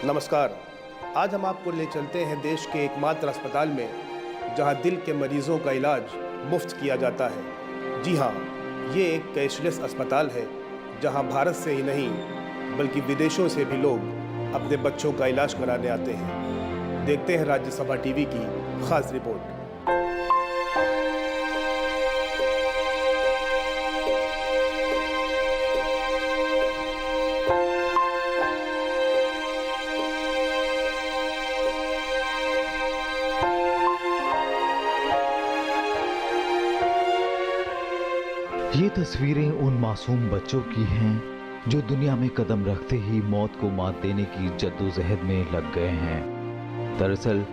नमस्कार। आज हम आपको ले चलते हैं देश के एकमात्र अस्पताल में जहां दिल के मरीजों का इलाज मुफ्त किया जाता है। जी हां, ये एक कैशलेस अस्पताल है जहां भारत से ही नहीं बल्कि विदेशों से भी लोग अपने बच्चों का इलाज कराने आते हैं। देखते हैं राज्यसभा टीवी की खास रिपोर्ट। ये तस्वीरें उन मासूम बच्चों की हैं जो दुनिया में कदम रखते ही मौत को मात देने की जद्दोजहद में लग गए हैं। दरअसल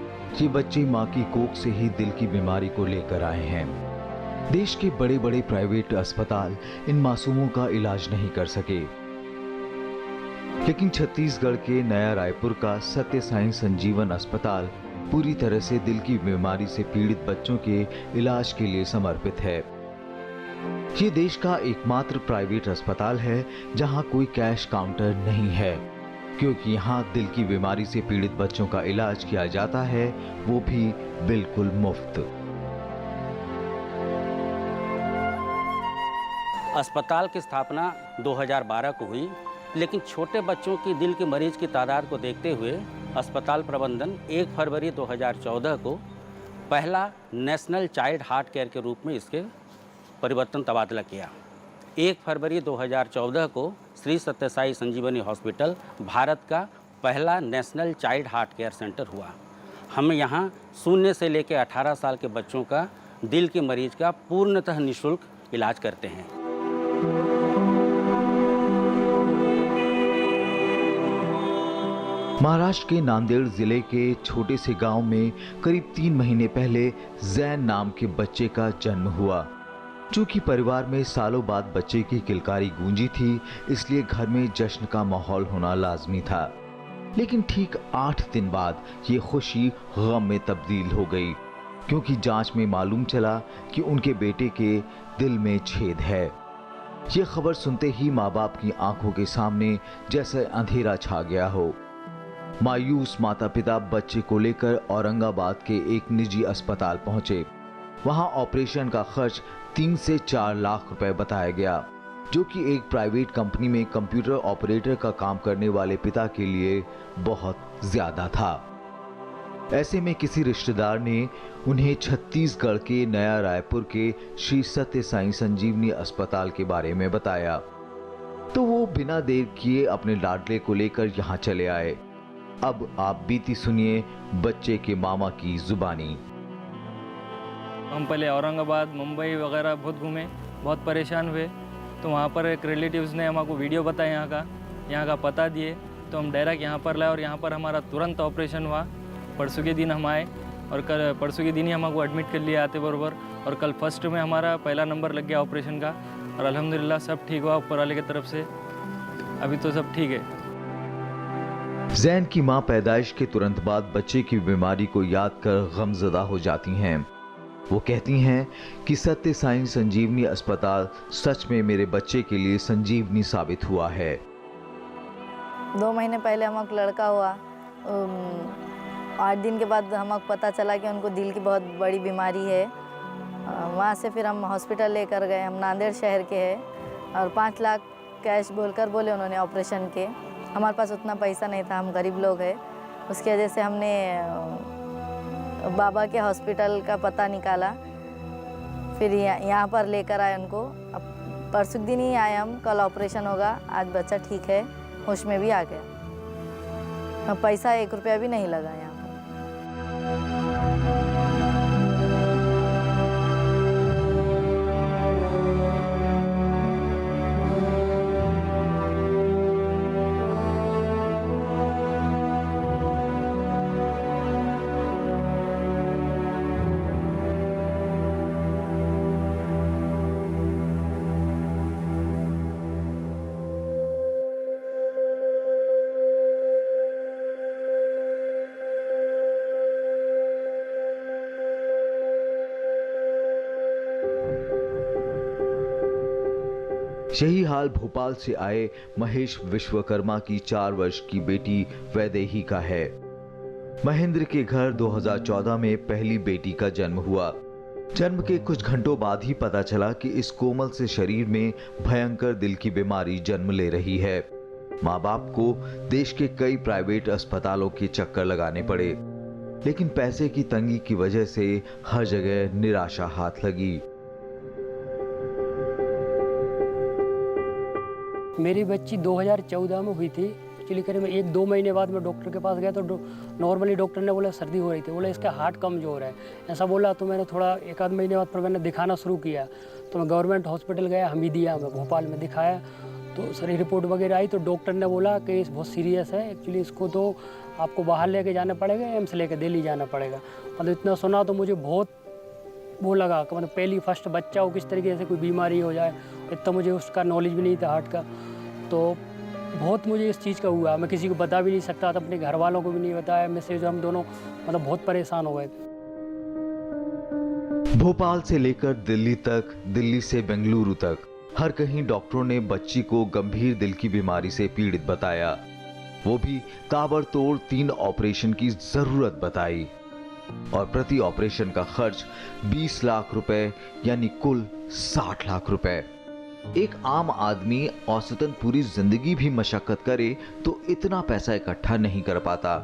ये बच्चे मां की कोख से ही दिल की बीमारी को लेकर आए हैं। देश के बड़े बड़े प्राइवेट अस्पताल इन मासूमों का इलाज नहीं कर सके, लेकिन छत्तीसगढ़ के नया रायपुर का सत्य साई संजीवन अस्पताल पूरी तरह से दिल की बीमारी से पीड़ित बच्चों के इलाज के लिए समर्पित है। ये देश का एकमात्र प्राइवेट अस्पताल है जहां कोई कैश काउंटर नहीं है, क्योंकि यहां दिल की बीमारी से पीड़ित बच्चों का इलाज किया जाता है, वो भी बिल्कुल मुफ्त। अस्पताल की स्थापना 2012 को हुई, लेकिन छोटे बच्चों की दिल के मरीज की तादाद को देखते हुए अस्पताल प्रबंधन 1 फरवरी 2014 को पहला नेशनल चाइल्ड हार्ट केयर के रूप में इसके परिवर्तन तबादला किया। 1 फरवरी 2014 को श्री सत्य साई संजीवनी हॉस्पिटल भारत का पहला national child heart care centre हुआ। हम यहाँ 0 से लेकर 18 साल के बच्चों का दिल के मरीज का पूर्णतः निःशुल्क इलाज करते हैं। महाराष्ट्र के नांदेड़ जिले के छोटे से गांव में करीब 3 महीने पहले जैन नाम के बच्चे का जन्म हुआ। चूंकि परिवार में सालों बाद बच्चे की किलकारी गूंजी थी, इसलिए घर में जश्न का माहौल होना लाजमी था। लेकिन ठीक 8 दिन बाद ये खुशी गम में तब्दील हो गई, क्योंकि जांच में मालूम चला कि उनके बेटे के दिल में छेद है। ये खबर सुनते ही माँ बाप की आंखों के सामने जैसे अंधेरा छा गया हो। मायूस माता पिता बच्चे को लेकर औरंगाबाद के एक निजी अस्पताल पहुंचे। वहां ऑपरेशन का खर्च 3 से 4 लाख रुपए बताया गया, जो कि एक प्राइवेट कंपनी में कंप्यूटर ऑपरेटर का काम करने वाले पिता के लिए बहुत ज्यादा था। ऐसे में किसी रिश्तेदार ने उन्हें छत्तीसगढ़ के नया रायपुर के श्री सत्य साई संजीवनी अस्पताल के बारे में बताया, तो वो बिना देर किए अपने लाडले को लेकर यहाँ चले आए। अब आप बीती सुनिए बच्चे के मामा की जुबानी। हम पहले औरंगाबाद, मुंबई वगैरह बहुत घूमे, बहुत परेशान हुए। तो वहाँ पर एक रिलेटिव्स ने हमको वीडियो बताया यहाँ का पता दिए, तो हम डायरेक्ट यहाँ पर लाए और यहाँ पर हमारा तुरंत ऑपरेशन हुआ। परसों के दिन हम आए और कल परसों के दिन ही हमको एडमिट कर लिया आते बराबर, और कल फर्स्ट में हमारा पहला नंबर लग गया ऑपरेशन का, और अल्हम्दुलिल्लाह सब ठीक हुआ ऊपर वाले की तरफ से। अभी तो सब ठीक है। जैन की मां पैदाइश के तुरंत बाद बच्चे की बीमारी को याद कर गमजदा हो जाती हैं। वो कहती हैं कि सत्य साई संजीवनी अस्पताल सच में मेरे बच्चे के लिए संजीवनी साबित हुआ है। 2 महीने पहले हमको लड़का हुआ। 8 दिन के बाद हमको पता चला कि उनको दिल की बहुत बड़ी बीमारी है। वहाँ से फिर हम हॉस्पिटल लेकर गए। हम नांदेड़ शहर के हैं और 5 लाख कैश बोले उन्होंने ऑपरेशन के। हमारे पास उतना पैसा नहीं था, हम गरीब लोग हैं। उसकी वजह से हमने बाबा के हॉस्पिटल का पता निकाला, फिर यहाँ पर लेकर आए उनको। अब परसों दिन ही आए हम, कल ऑपरेशन होगा। आज बच्चा ठीक है, होश में भी आ गया। पैसा 1 रुपया भी नहीं लगा यहाँ पर। यही हाल भोपाल से आए महेश विश्वकर्मा की 4 वर्ष की बेटी वैदेही का है। महेंद्र के घर 2014 में पहली बेटी का जन्म हुआ। जन्म के कुछ घंटों बाद ही पता चला कि इस कोमल से शरीर में भयंकर दिल की बीमारी जन्म ले रही है। माँ बाप को देश के कई प्राइवेट अस्पतालों के चक्कर लगाने पड़े, लेकिन पैसे की तंगी की वजह से हर जगह निराशा हाथ लगी। मेरी बच्ची 2014 में हुई थी। एक्चुअली करीब 1-2 महीने बाद मैं डॉक्टर के पास गया तो नॉर्मली डॉक्टर ने बोला सर्दी हो रही थी, बोला इसका हार्ट कमज़ोर है, ऐसा बोला। तो मैंने थोड़ा 1-आध महीने बाद फिर मैंने दिखाना शुरू किया। तो मैं गवर्नमेंट हॉस्पिटल गया, हमीदिया में भोपाल में दिखाया। तो सारी रिपोर्ट वगैरह आई तो डॉक्टर ने बोला कि इस बहुत सीरियस है, एक्चुअली इसको तो आपको बाहर लेके जाना पड़ेगा, एम्स लेके दिल्ली जाना पड़ेगा। मतलब इतना सुना तो मुझे बहुत वो लगा कि मतलब पहली फर्स्ट बच्चा हो, किस तरीके से कोई बीमारी हो जाए, इतना मुझे उसका नॉलेज भी नहीं था हार्ट का। तो बहुत मुझे इस चीज़ का हुआ, मैं किसी को बता भी नहीं सकता था, अपने घर वालों को भी नहीं बताया। मैसेज हम दोनों मतलब बहुत परेशान हो गए। भोपाल से लेकर दिल्ली तक, दिल्ली से बेंगलुरु तक, हर कहीं डॉक्टरों ने बच्ची को गंभीर दिल की बीमारी से पीड़ित बताया, वो भी ताबड़तोड़ 3 ऑपरेशन की जरूरत बताई और प्रति ऑपरेशन का खर्च 20 लाख रुपए यानी कुल 60 लाख रुपए। एक आम आदमी औसतन पूरी जिंदगी भी मशक्कत करे तो इतना पैसा इकट्ठा नहीं कर पाता,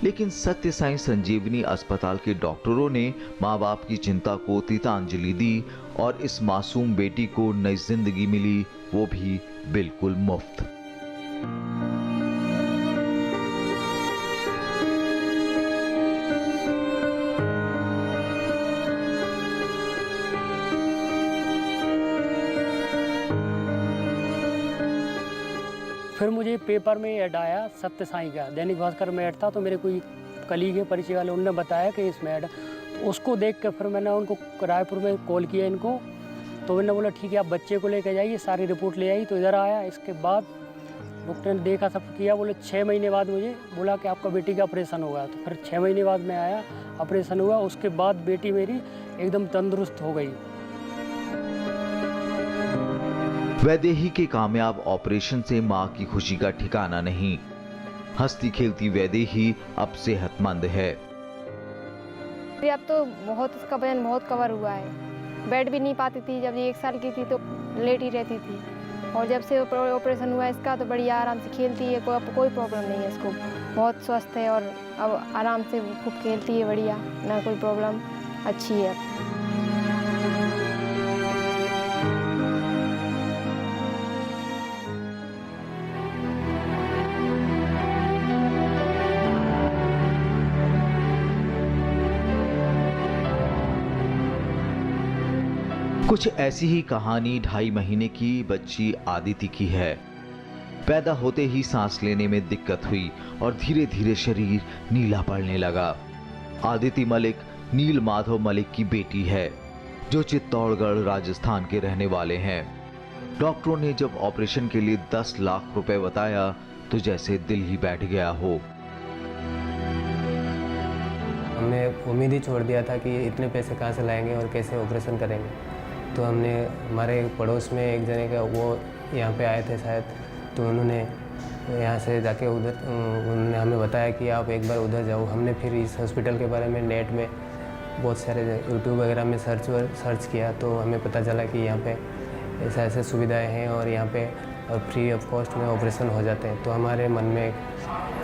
लेकिन सत्य साई संजीवनी अस्पताल के डॉक्टरों ने माँ बाप की चिंता को तीतांजलि दी और इस मासूम बेटी को नई जिंदगी मिली, वो भी बिल्कुल मुफ्त। फिर मुझे पेपर में ऐड आया सत्य साई का, दैनिक भास्कर में ऐड था। तो मेरे कोई कलीग है परिचय वाले, उन्होंने बताया कि इसमें ऐड, तो उसको देख कर फिर मैंने उनको रायपुर में कॉल किया इनको। तो उन्होंने बोला ठीक है आप बच्चे को लेकर जाइए, सारी रिपोर्ट ले आई। तो इधर आया, इसके बाद डॉक्टर ने देखा सब किया, बोले 6 महीने बाद मुझे बोला कि आपका बेटी का ऑपरेशन होगा। तो फिर 6 महीने बाद मैं आया, ऑपरेशन हुआ। उसके बाद बेटी मेरी एकदम तंदुरुस्त हो गई। वैदेही के कामयाब ऑपरेशन से मां की खुशी का ठिकाना नहीं। हंसती खेलती वैदेही अब सेहतमंद है। अब तो बहुत उसका वजन बहुत कवर हुआ है। बेड भी नहीं पाती थी, जब ये 1 साल की थी तो लेट ही रहती थी, और जब से ऑपरेशन हुआ इसका तो बढ़िया आराम से खेलती है, कोई प्रॉब्लम नहीं है इसको। बहुत स्वस्थ है और अब आराम से खूब खेलती है, बढ़िया, ना कोई प्रॉब्लम, अच्छी है। कुछ ऐसी ही कहानी 2.5 महीने की बच्ची आदिति की है। पैदा होते ही सांस लेने में दिक्कत हुई और धीरे धीरे शरीर नीला पड़ने लगा। आदिति मलिक नील माधव मलिक की बेटी है, जो चित्तौड़गढ़ राजस्थान के रहने वाले हैं। डॉक्टरों ने जब ऑपरेशन के लिए 10 लाख रुपए बताया तो जैसे दिल ही बैठ गया हो। हमने उम्मीद ही छोड़ दिया था कि इतने पैसे कहाँ से लाएंगे और कैसे ऑपरेशन करेंगे। तो हमने हमारे पड़ोस में एक जने का, वो यहाँ पे आए थे शायद, तो उन्होंने यहाँ से जाके उधर उन्होंने हमें बताया कि आप एक बार उधर जाओ। हमने फिर इस हॉस्पिटल के बारे में नेट में बहुत सारे यूट्यूब वगैरह में सर्च किया, तो हमें पता चला कि यहाँ पे ऐसा ऐसे सुविधाएं हैं और यहाँ पे फ्री ऑफ कॉस्ट में ऑपरेशन हो जाते हैं। तो हमारे मन में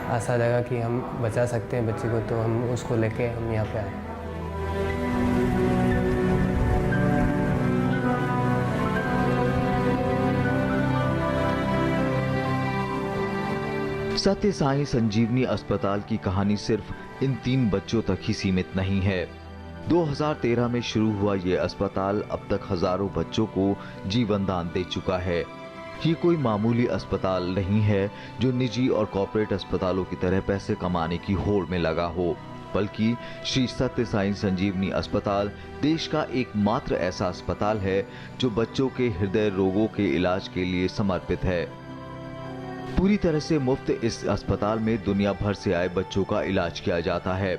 आशा जगा कि हम बचा सकते हैं बच्ची को, तो हम उसको लेके हम यहाँ पे आए। सत्य साई संजीवनी अस्पताल की कहानी सिर्फ इन 3 बच्चों तक ही सीमित नहीं है। 2013 में शुरू हुआ ये अस्पताल अब तक हजारों बच्चों को जीवन दान दे चुका है। ये कोई मामूली अस्पताल नहीं है जो निजी और कॉर्पोरेट अस्पतालों की तरह पैसे कमाने की होड़ में लगा हो, बल्कि श्री सत्य साई संजीवनी अस्पताल देश का एकमात्र ऐसा अस्पताल है जो बच्चों के हृदय रोगों के इलाज के लिए समर्पित है। पूरी तरह से मुफ्त इस अस्पताल में दुनिया भर से आए बच्चों का इलाज किया जाता है।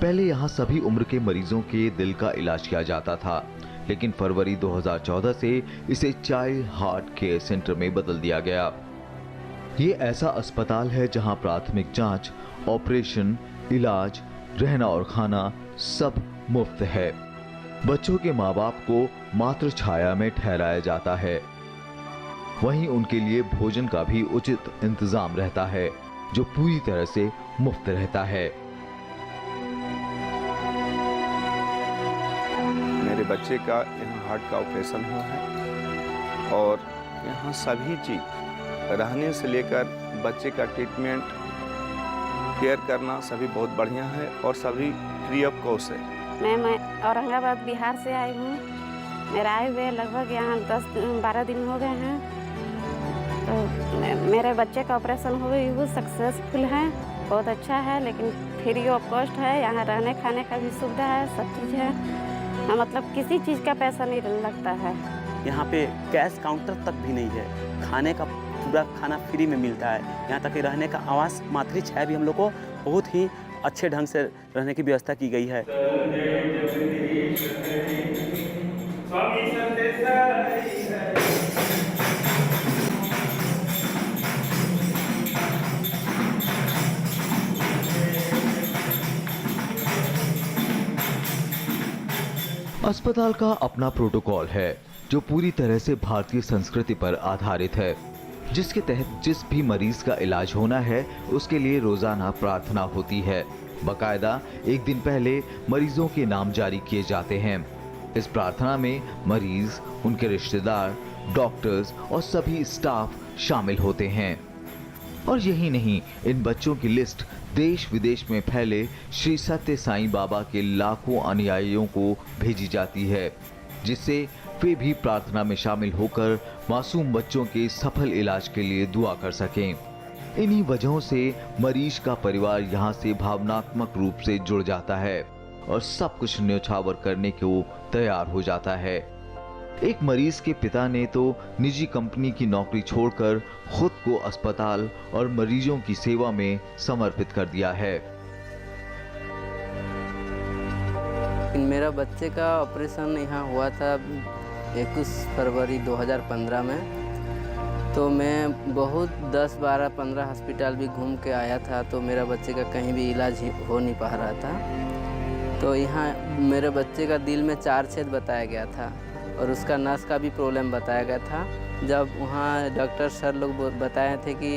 पहले यहाँ सभी उम्र के मरीजों के दिल का इलाज किया जाता था, लेकिन फरवरी 2014 से इसे चाइल्ड हार्ट केयर सेंटर में बदल दिया गया। ये ऐसा अस्पताल है जहां प्राथमिक जांच, ऑपरेशन, इलाज, रहना और खाना सब मुफ्त है। बच्चों के माँ बाप को मातृ छाया में ठहराया जाता है। वहीं उनके लिए भोजन का भी उचित इंतजाम रहता है, जो पूरी तरह से मुफ्त रहता है। मेरे बच्चे का यहाँ हार्ट का ऑपरेशन हुआ है और यहाँ सभी चीज़, रहने से लेकर बच्चे का ट्रीटमेंट, केयर करना सभी बहुत बढ़िया है और सभी फ्री ऑफ कॉस्ट है। मैं औरंगाबाद बिहार से आई हूँ। मेरा आए हुए लगभग यहाँ 10-12 दिन हो गए हैं। तो मेरे बच्चे का ऑपरेशन हुआ सक्सेसफुल है, बहुत अच्छा है, लेकिन फ्री ऑफ कॉस्ट है। यहाँ रहने खाने का भी सुविधा है, सब चीज़ है। मतलब किसी चीज़ का पैसा नहीं लगता है। यहाँ पे कैश काउंटर तक भी नहीं है, खाने का पूरा खाना फ्री में मिलता है। यहाँ तक कि रहने का आवास, मातृ छाया भी हम लोग को बहुत ही अच्छे ढंग से रहने की व्यवस्था की गई है। अस्पताल का अपना प्रोटोकॉल है जो पूरी तरह से भारतीय संस्कृति पर आधारित है, जिसके तहत जिस भी मरीज का इलाज होना है उसके लिए रोजाना प्रार्थना होती है। बकायदा एक दिन पहले मरीजों के नाम जारी किए जाते हैं। इस प्रार्थना में मरीज, उनके रिश्तेदार, डॉक्टर्स और सभी स्टाफ शामिल होते हैं। और यही नहीं, इन बच्चों की लिस्ट देश विदेश में फैले श्री सत्य साईं बाबा के लाखों अनुयायियों को भेजी जाती है, जिससे वे भी प्रार्थना में शामिल होकर मासूम बच्चों के सफल इलाज के लिए दुआ कर सकें। इन्हीं वजहों से मरीज का परिवार यहाँ से भावनात्मक रूप से जुड़ जाता है और सब कुछ न्योछावर करने को तैयार हो जाता है। एक मरीज के पिता ने तो निजी कंपनी की नौकरी छोड़कर खुद को अस्पताल और मरीजों की सेवा में समर्पित कर दिया है। मेरा बच्चे का ऑपरेशन यहाँ हुआ था 21 फरवरी 2015 में। तो मैं बहुत 10, 12, 15 हॉस्पिटल भी घूम के आया था, तो मेरा बच्चे का कहीं भी इलाज हो नहीं पा रहा था। तो यहाँ मेरे बच्चे का दिल में 4 छेद बताया गया था और उसका नस का भी प्रॉब्लम बताया गया था। जब वहाँ डॉक्टर सर लोग बताए थे कि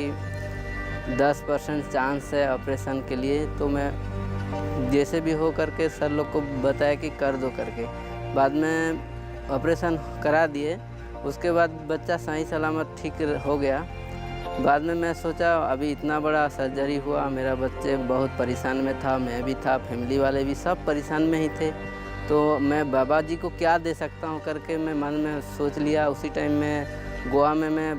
10% चांस है ऑपरेशन के लिए, तो मैं जैसे भी हो करके सर लोग को बताया कि कर दो करके। बाद में ऑपरेशन करा दिए, उसके बाद बच्चा सही सलामत ठीक हो गया। बाद में मैं सोचा अभी इतना बड़ा सर्जरी हुआ, मेरा बच्चे बहुत परेशान में था, मैं भी था, फैमिली वाले भी सब परेशान में ही थे। तो मैं बाबा जी को क्या दे सकता हूँ करके मैं मन में सोच लिया। उसी टाइम में गोवा में मैं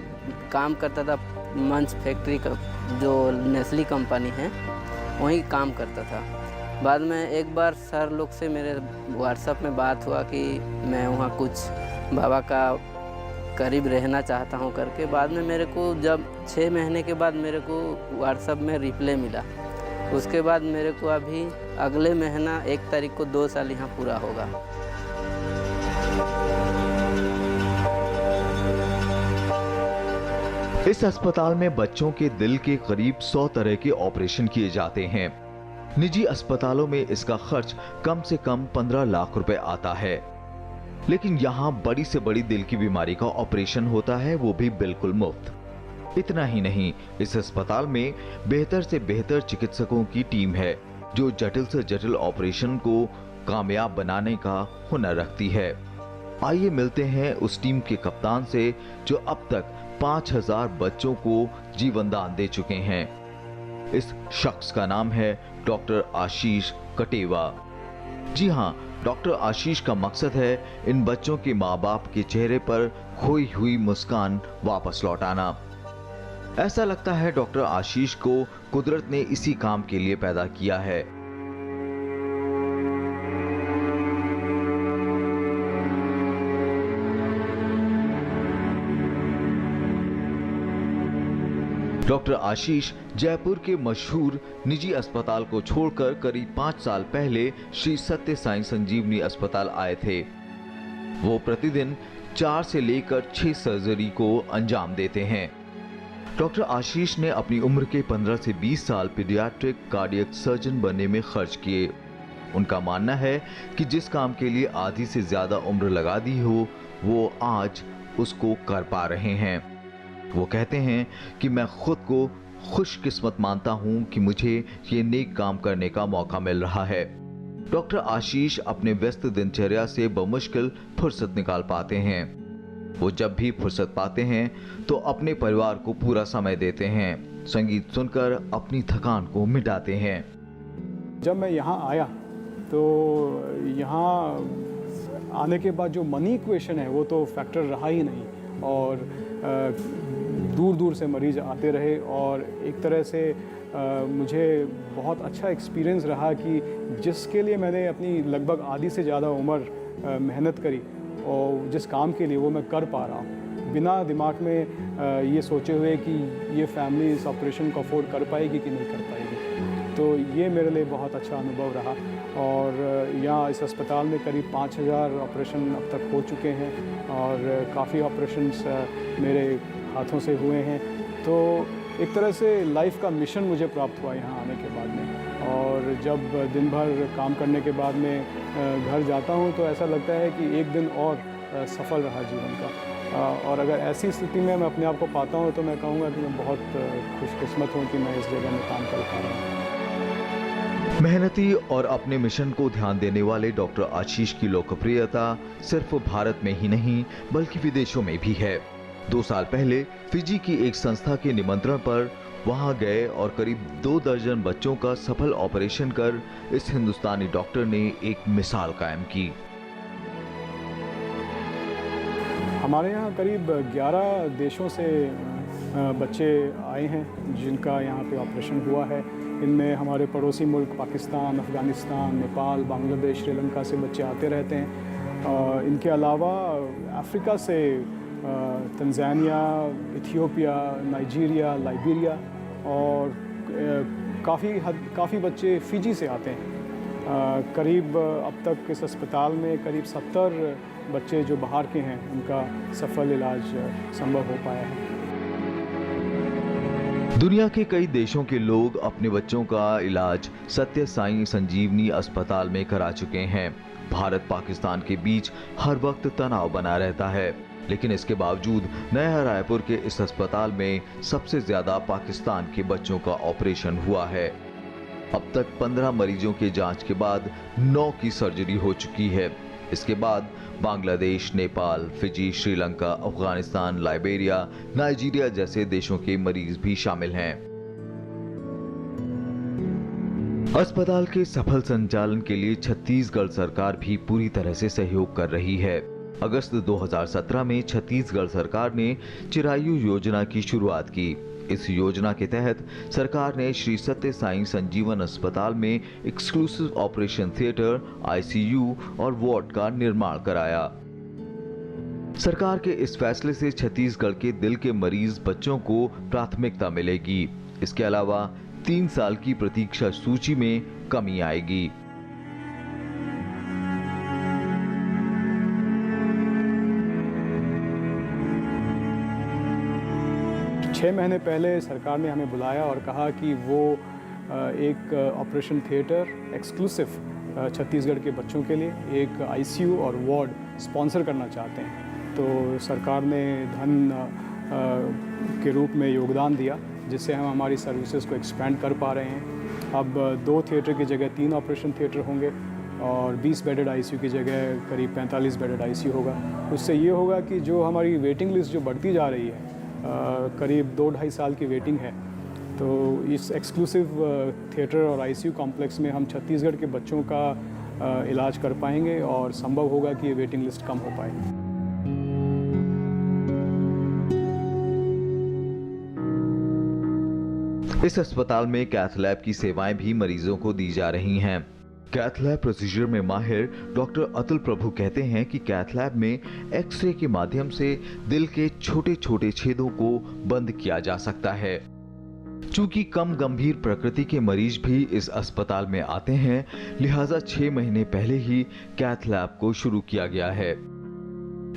काम करता था, मंच फैक्ट्री का जो नेस्ली कंपनी है वहीं काम करता था। बाद में एक बार सर लोग से मेरे व्हाट्सएप में बात हुआ कि मैं वहाँ कुछ बाबा का करीब रहना चाहता हूँ करके। बाद में मेरे को जब 6 महीने के बाद मेरे को व्हाट्सएप में रिप्लाई मिला। उसके बाद मेरे को अभी अगले महीना 1 तारीख को 2 साल यहाँ पूरा होगा। इस अस्पताल में बच्चों के दिल के करीब 100 तरह के ऑपरेशन किए जाते हैं। निजी अस्पतालों में इसका खर्च कम से कम 15 लाख रुपए आता है, लेकिन यहाँ बड़ी से बड़ी दिल की बीमारी का ऑपरेशन होता है, वो भी बिल्कुल मुफ्त। इतना ही नहीं, इस अस्पताल में बेहतर से बेहतर चिकित्सकों की टीम है जो जटिल से जटिल ऑपरेशन को कामयाब बनाने का हुनर रखती है। आइए मिलते हैं उस टीम के कप्तान से जो अब तक 5000 बच्चों को जीवन दान दे चुके हैं। इस शख्स का नाम है डॉक्टर आशीष कटेवा। जी हाँ, डॉक्टर आशीष का मकसद है इन बच्चों के माँ बाप के चेहरे पर खोई हुई मुस्कान वापस लौटाना। ऐसा लगता है डॉक्टर आशीष को कुदरत ने इसी काम के लिए पैदा किया है। डॉक्टर आशीष जयपुर के मशहूर निजी अस्पताल को छोड़कर करीब 5 साल पहले श्री सत्य साईं संजीवनी अस्पताल आए थे। वो प्रतिदिन 4 से लेकर 6 सर्जरी को अंजाम देते हैं। डॉक्टर आशीष ने अपनी उम्र के 15 से 20 साल पीडियाट्रिक कार्डियक सर्जन बनने में खर्च किए। उनका मानना है कि जिस काम के लिए आधी से ज्यादा उम्र लगा दी हो, वो आज उसको कर पा रहे हैं। वो कहते हैं कि मैं खुद को खुशकिस्मत मानता हूं कि मुझे ये नेक काम करने का मौका मिल रहा है। डॉक्टर आशीष अपने व्यस्त दिनचर्या से बमुश्किल फुर्सत निकाल पाते हैं। वो जब भी फुर्सत पाते हैं तो अपने परिवार को पूरा समय देते हैं, संगीत सुनकर अपनी थकान को मिटाते हैं। जब मैं यहाँ आया तो यहाँ आने के बाद जो मनी इक्वेशन है वो तो फैक्टर रहा ही नहीं, और दूर दूर से मरीज आते रहे, और एक तरह से मुझे बहुत अच्छा एक्सपीरियंस रहा कि जिसके लिए मैंने अपनी लगभग आधी से ज़्यादा उम्र मेहनत करी और जिस काम के लिए वो मैं कर पा रहा हूँ, बिना दिमाग में ये सोचे हुए कि ये फैमिली इस ऑपरेशन को अफोर्ड कर पाएगी कि नहीं कर पाएगी। तो ये मेरे लिए बहुत अच्छा अनुभव रहा। और यहाँ इस अस्पताल में करीब 5000 ऑपरेशन अब तक हो चुके हैं और काफ़ी ऑपरेशंस मेरे हाथों से हुए हैं। तो एक तरह से लाइफ का मिशन मुझे प्राप्त हुआ यहाँ आने के बाद में। और जब दिन भर काम करने के बाद में घर जाता हूँ तो ऐसा लगता है कि एक दिन और सफल रहा जीवन का। और अगर ऐसी स्थिति में मैं अपने आप को पाता हूँ तो मैं कहूँगा कि मैं बहुत खुशकिस्मत हूँ कि मैं इस जगह में काम कर पा रहा हूँ। मेहनती और अपने मिशन को ध्यान देने वाले डॉक्टर आशीष की लोकप्रियता सिर्फ भारत में ही नहीं बल्कि विदेशों में भी है। 2 साल पहले फिजी की एक संस्था के निमंत्रण पर वहां गए और करीब 2 दर्जन बच्चों का सफल ऑपरेशन कर इस हिंदुस्तानी डॉक्टर ने एक मिसाल कायम की। हमारे यहाँ करीब 11 देशों से बच्चे आए हैं जिनका यहाँ पे ऑपरेशन हुआ है। इनमें हमारे पड़ोसी मुल्क पाकिस्तान, अफ़गानिस्तान, नेपाल, बांग्लादेश, श्रीलंका से बच्चे आते रहते हैं। इनके अलावा अफ्रीका से तंजानिया, इथियोपिया, नाइजीरिया, लाइबेरिया और काफ़ी बच्चे फ़िजी से आते हैं। करीब अब तक इस अस्पताल में करीब 70 बच्चे जो बाहर के हैं उनका सफल इलाज संभव हो पाया है। दुनिया के कई देशों के लोग अपने बच्चों का इलाज सत्य साईं संजीवनी अस्पताल में करा चुके हैं। भारत पाकिस्तान के बीच हर वक्त तनाव बना रहता है, लेकिन इसके बावजूद नया रायपुर के इस अस्पताल में सबसे ज्यादा पाकिस्तान के बच्चों का ऑपरेशन हुआ है। अब तक 15 मरीजों के जांच के बाद 9 की सर्जरी हो चुकी है। इसके बाद Bangladesh, Nepal, Fiji, Sri Lanka, Afghanistan, Liberia, Nigeria जैसे देशों के मरीज भी शामिल हैं। अस्पताल के सफल संचालन के लिए छत्तीसगढ़ सरकार भी पूरी तरह से सहयोग कर रही है। अगस्त 2017 में छत्तीसगढ़ सरकार ने चिरायु योजना की शुरुआत की। इस योजना के तहत सरकार ने श्री सत्य साईं संजीवन अस्पताल में एक्सक्लूसिव ऑपरेशन थिएटर, आईसीयू और वार्ड का निर्माण कराया। सरकार के इस फैसले से छत्तीसगढ़ के दिल के मरीज बच्चों को प्राथमिकता मिलेगी। इसके अलावा 3 साल की प्रतीक्षा सूची में कमी आएगी। छः महीने पहले सरकार ने हमें बुलाया और कहा कि वो एक ऑपरेशन थिएटर एक्सक्लूसिव छत्तीसगढ़ के बच्चों के लिए एक आईसीयू और वार्ड स्पॉन्सर करना चाहते हैं। तो सरकार ने धन के रूप में योगदान दिया जिससे हम हमारी सर्विसेज को एक्सपेंड कर पा रहे हैं। अब 2 थिएटर की जगह 3 ऑपरेशन थिएटर होंगे और 20 बेडेड आईसीयू की जगह करीब 45 बेडेड आईसीयू होगा। उससे ये होगा कि जो हमारी वेटिंग लिस्ट जो बढ़ती जा रही है, करीब 2-2.5 साल की वेटिंग है, तो इस एक्सक्लूसिव थिएटर और आईसीयू कॉम्प्लेक्स में हम छत्तीसगढ़ के बच्चों का इलाज कर पाएंगे और संभव होगा कि ये वेटिंग लिस्ट कम हो पाए। इस अस्पताल में कैथ लैब की सेवाएं भी मरीजों को दी जा रही हैं। कैथ लैब प्रोसीजर में माहिर डॉक्टर अतुल प्रभु कहते हैं कि कैथ लैब में एक्सरे के माध्यम से दिल के छोटे छोटे छेदों को बंद किया जा सकता है। चूंकि कम गंभीर प्रकृति के मरीज भी इस अस्पताल में आते हैं, लिहाजा 6 महीने पहले ही कैथ लैब को शुरू किया गया है।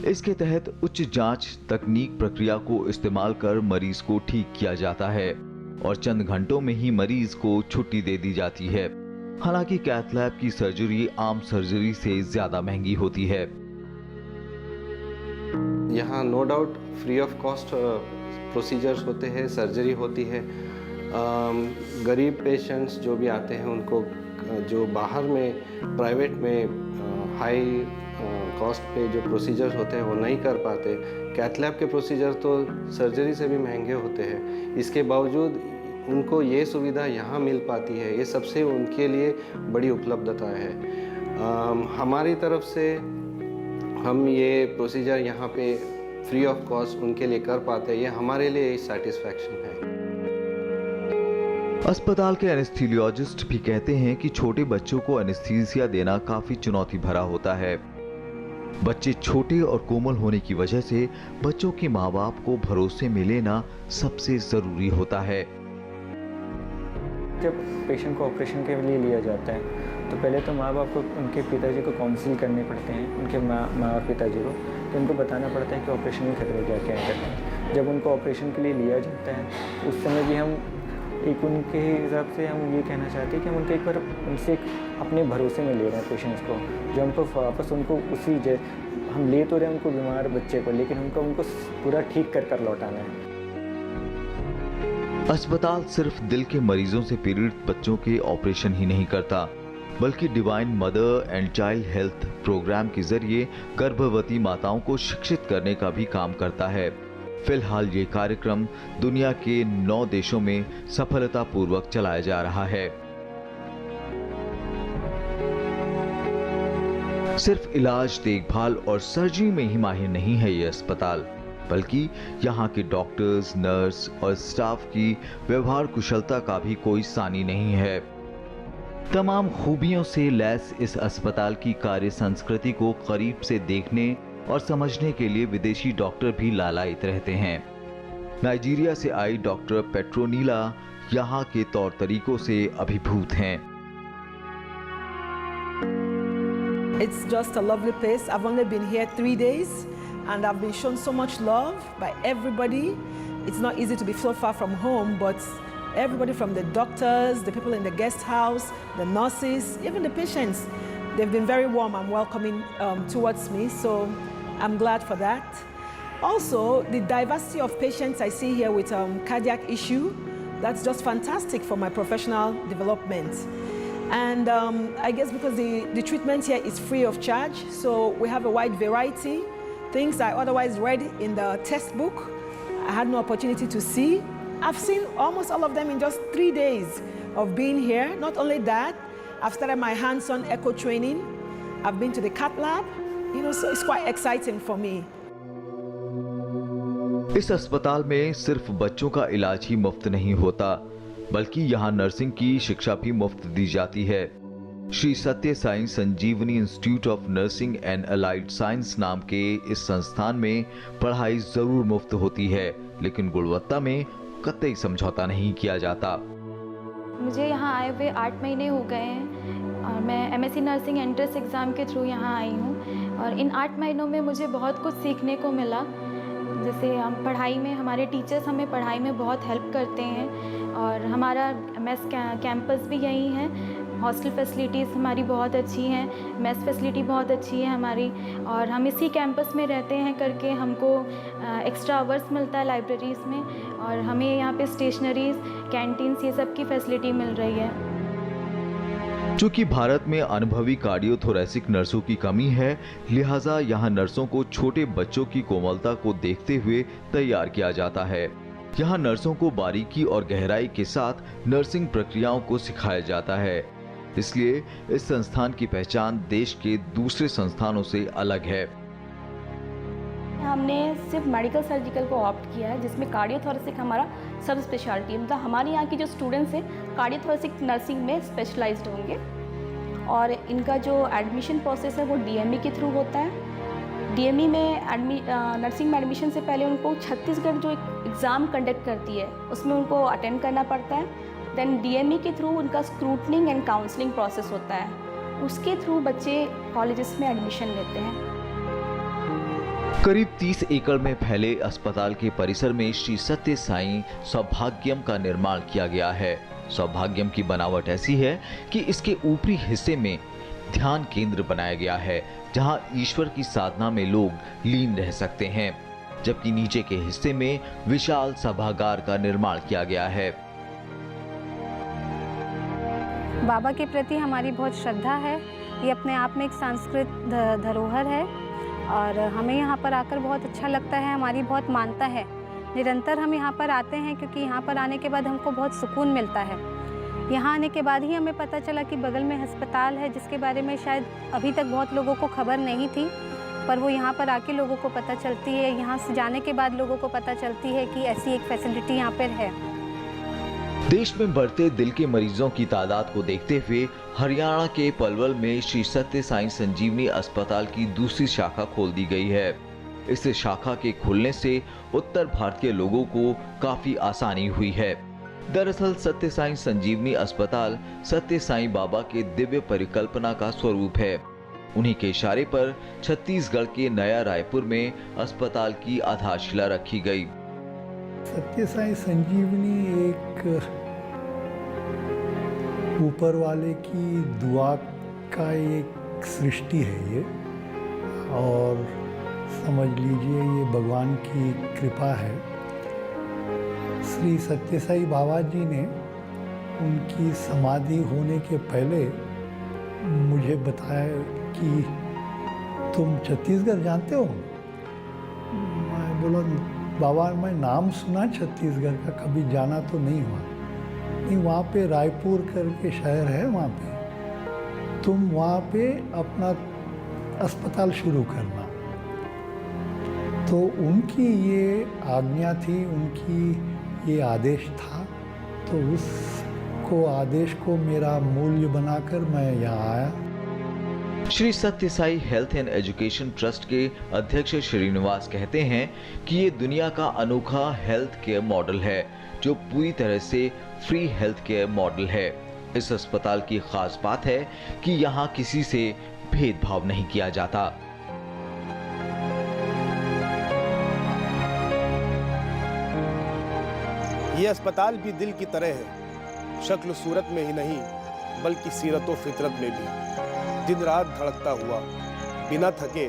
इसके तहत उच्च जांच तकनीक प्रक्रिया को इस्तेमाल कर मरीज को ठीक किया जाता है और चंद घंटों में ही मरीज को छुट्टी दे दी जाती है। हालांकि कैथ लैब की सर्जरी आम सर्जरी से ज्यादा महंगी होती है। यहाँ no doubt free of cost procedures होते हैं, सर्जरी होती है। गरीब पेशेंट्स जो भी आते हैं उनको जो बाहर में प्राइवेट में हाई कॉस्ट पे जो प्रोसीजर्स होते हैं वो नहीं कर पाते। कैथ लैब के प्रोसीजर तो सर्जरी से भी महंगे होते हैं, इसके बावजूद उनको ये सुविधा यहाँ मिल पाती है, ये सबसे उनके लिए बड़ी उपलब्धता है। हमारी तरफ से हम ये प्रोसीजर यहाँ पे फ्री ऑफ कॉस्ट उनके लिए कर पाते हैं, ये हमारे लिए सेटिस्फैक्शन है। अस्पताल के एनेस्थीलियोलॉजिस्ट भी कहते हैं कि छोटे बच्चों को एनेस्थीसिया देना काफी चुनौती भरा होता है। बच्चे छोटे और कोमल होने की वजह से बच्चों के माँ बाप को भरोसे में लेना सबसे जरूरी होता है। जब पेशेंट को ऑपरेशन के लिए लिया जाता है तो पहले तो माँ बाप को उनके पिताजी को काउंसिल करने पड़ते हैं, उनके माँ और पिताजी को, तो उनको बताना पड़ता है कि ऑपरेशन में खतरे क्या क्या हैं। जब उनको ऑपरेशन के लिए लिया जाता है उस समय भी हम एक उनके हिसाब से हम ये कहना चाहते हैं कि हम उनके एक बार उनसे अपने भरोसे में ले रहे हैं पेशेंट्स को, जो हमको वापस उनको उसी हम ले तो रहे हैं उनको बीमार बच्चे को, लेकिन उनको पूरा ठीक कर लौटाना है। अस्पताल सिर्फ दिल के मरीजों से पीड़ित बच्चों के ऑपरेशन ही नहीं करता, बल्कि divine mother and child health programme के जरिए गर्भवती माताओं को शिक्षित करने का भी काम करता है। फिलहाल ये कार्यक्रम दुनिया के 9 देशों में सफलतापूर्वक चलाया जा रहा है। सिर्फ इलाज, देखभाल और सर्जरी में ही माहिर नहीं है ये अस्पताल, बल्कि यहाँ के डॉक्टर्स, नर्स और स्टाफ की व्यवहार कुशलता का भी कोई सानी नहीं है। तमाम खूबियों से लैस इस अस्पताल की कार्य संस्कृति को करीब से देखने और समझने के लिए विदेशी डॉक्टर भी लालायित रहते हैं। नाइजीरिया से आई डॉक्टर पेट्रोनीला यहाँ के तौर तरीकों से अभिभूत हैं। It's just a lovely place. I've only been here 3 days and I've been shown so much love by everybody. It's not easy to be so far from home, but everybody from the doctors, the people in the guest house, the nurses, even the patients, they've been very warm and welcoming towards me, so I'm glad for that. Also, the diversity of patients I see here with cardiac issue, that's just fantastic for my professional development. And I guess because the treatment here is free of charge, so we have a wide variety. Things I otherwise read in the textbook, I had no opportunity to see. I've seen almost all of them in just 3 days of being here. Not only that, I've started my hands-on echo training. I've been to the cath lab, so it's quite exciting for me. इस अस्पताल में सिर्फ बच्चों का इलाज ही मुफ्त नहीं होता, बल्कि यहाँ नर्सिंग की शिक्षा भी मुफ्त दी जाती है। Shri Satya Sai Sanjeevani institute of nursing and allied science नाम के इस संस्थान में पढ़ाई जरूर मुफ्त होती है, लेकिन गुणवत्ता में कतई समझौता नहीं किया जाता। मुझे यहाँ आए हुए 8 महीने हो गए हैं और मैं एमएससी नर्सिंग एंट्रेंस एग्ज़ाम के थ्रू यहाँ आई हूँ और इन 8 महीनों में मुझे बहुत कुछ सीखने को मिला। जैसे हम पढ़ाई में, हमारे टीचर्स हमें पढ़ाई में बहुत हेल्प करते हैं और हमारा मेस कैंपस भी यहीं है। हॉस्टल फैसिलिटीज़ हमारी बहुत अच्छी हैं, मेस फैसिलिटी बहुत अच्छी है हमारी, और हम इसी कैंपस में रहते हैं करके हमको एक्स्ट्रा आवर्स मिलता है लाइब्रेरीज़ में, और हमें यहाँ पे स्टेशनरीज़, कैंटीन्स, ये सब की फैसिलिटी मिल रही है। चूंकि भारत में अनुभवी कार्डियोथोरेसिक नर्सों की कमी है, लिहाजा यहाँ नर्सों को छोटे बच्चों की कोमलता को देखते हुए तैयार किया जाता है। यहाँ नर्सों को बारीकी और गहराई के साथ नर्सिंग प्रक्रियाओं को सिखाया जाता है, इसलिए इस संस्थान की पहचान देश के दूसरे संस्थानों से अलग है। हमने सिर्फ मेडिकल सर्जिकल को ऑप्ट किया है, जिसमें कार्डियोथोरेसिक हमारा सब स्पेशलिटी है। मतलब हमारे यहाँ के जो स्टूडेंट्स हैं कार्डियोथोरेसिक नर्सिंग में स्पेशलाइज्ड होंगे, और इनका जो एडमिशन प्रोसेस है वो डीएमई के थ्रू होता है। डीएमई में नर्सिंग में एडमिशन से पहले उनको छत्तीसगढ़ जो एक एग्ज़ाम कंडक्ट करती है उसमें उनको अटेंड करना पड़ता है। देन डीएमई के थ्रू उनका स्क्रूटनिंग एंड काउंसलिंग प्रोसेस होता है, उसके थ्रू बच्चे कॉलेजेस में एडमिशन लेते हैं। करीब 30 एकड़ में फैले अस्पताल के परिसर में श्री सत्य साईं सौभाग्यम का निर्माण किया गया है। सौभाग्यम की बनावट ऐसी है कि इसके ऊपरी हिस्से में ध्यान केंद्र बनाया गया है, जहां ईश्वर की साधना में लोग लीन रह सकते हैं, जबकि नीचे के हिस्से में विशाल सभागार का निर्माण किया गया है। बाबा के प्रति हमारी बहुत श्रद्धा है। ये अपने आप में एक सांस्कृतिक धरोहर है और हमें यहाँ पर आकर बहुत अच्छा लगता है। हमारी बहुत मानता है। निरंतर हम यहाँ पर आते हैं क्योंकि यहाँ पर आने के बाद हमको बहुत सुकून मिलता है। यहाँ आने के बाद ही हमें पता चला कि बगल में अस्पताल है, जिसके बारे में शायद अभी तक बहुत लोगों को खबर नहीं थी, पर वो यहाँ पर आके लोगों को पता चलती है। यहाँ से जाने के बाद लोगों को पता चलती है कि ऐसी एक फैसिलिटी यहाँ पर है। देश में बढ़ते दिल के मरीजों की तादाद को देखते हुए हरियाणा के पलवल में श्री सत्य साईं संजीवनी अस्पताल की दूसरी शाखा खोल दी गई है। इस शाखा के खुलने से उत्तर भारतीय लोगों को काफी आसानी हुई है। दरअसल सत्य साईं संजीवनी अस्पताल सत्य साईं बाबा के दिव्य परिकल्पना का स्वरूप है। उन्हीं के इशारे पर छत्तीसगढ़ के नया रायपुर में अस्पताल की आधारशिला रखी गई। सत्य साईं संजीवनी एक ऊपर वाले की दुआ का एक सृष्टि है ये, और समझ लीजिए ये भगवान की कृपा है। श्री सत्य साई बाबा जी ने उनकी समाधि होने के पहले मुझे बताया कि तुम छत्तीसगढ़ जानते हो। मैं बोला बाबा मैं नाम सुना छत्तीसगढ़ का, कभी जाना तो नहीं हुआ। नहीं, वहाँ पे रायपुर करके शहर है, वहाँ पे तुम वहाँ पे अपना अस्पताल शुरू करना। तो उनकी ये आज्ञा थी, उनकी ये आदेश था, तो उसको आदेश को मेरा मूल्य बनाकर मैं यहाँ आया। Shri Satya Sai health and education trust के अध्यक्ष श्रीनिवास कहते हैं कि ये दुनिया का अनोखा हेल्थ केयर मॉडल है, जो पूरी तरह से फ्री हेल्थ केयर मॉडल है। इस अस्पताल की खास बात है कि यहाँ किसी से भेदभाव नहीं किया जाता। ये अस्पताल भी दिल की तरह है, शक्ल सूरत में ही नहीं बल्कि सीरत व फितरत में भी। दिन रात धड़कता हुआ, बिना थके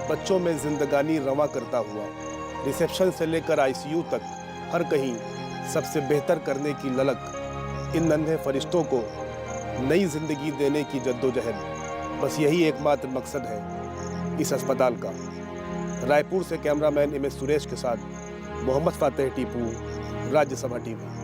बच्चों में जिंदगानी रवा करता हुआ, रिसेप्शन से लेकर आईसीयू तक हर कहीं सबसे बेहतर करने की ललक। इन नन्हे फरिश्तों को नई जिंदगी देने की जद्दोजहद, बस यही एकमात्र मकसद है इस अस्पताल का। रायपुर से कैमरामैन एमएस सुरेश के साथ मोहम्मद फातेह टीपू, राज्यसभा टीवी।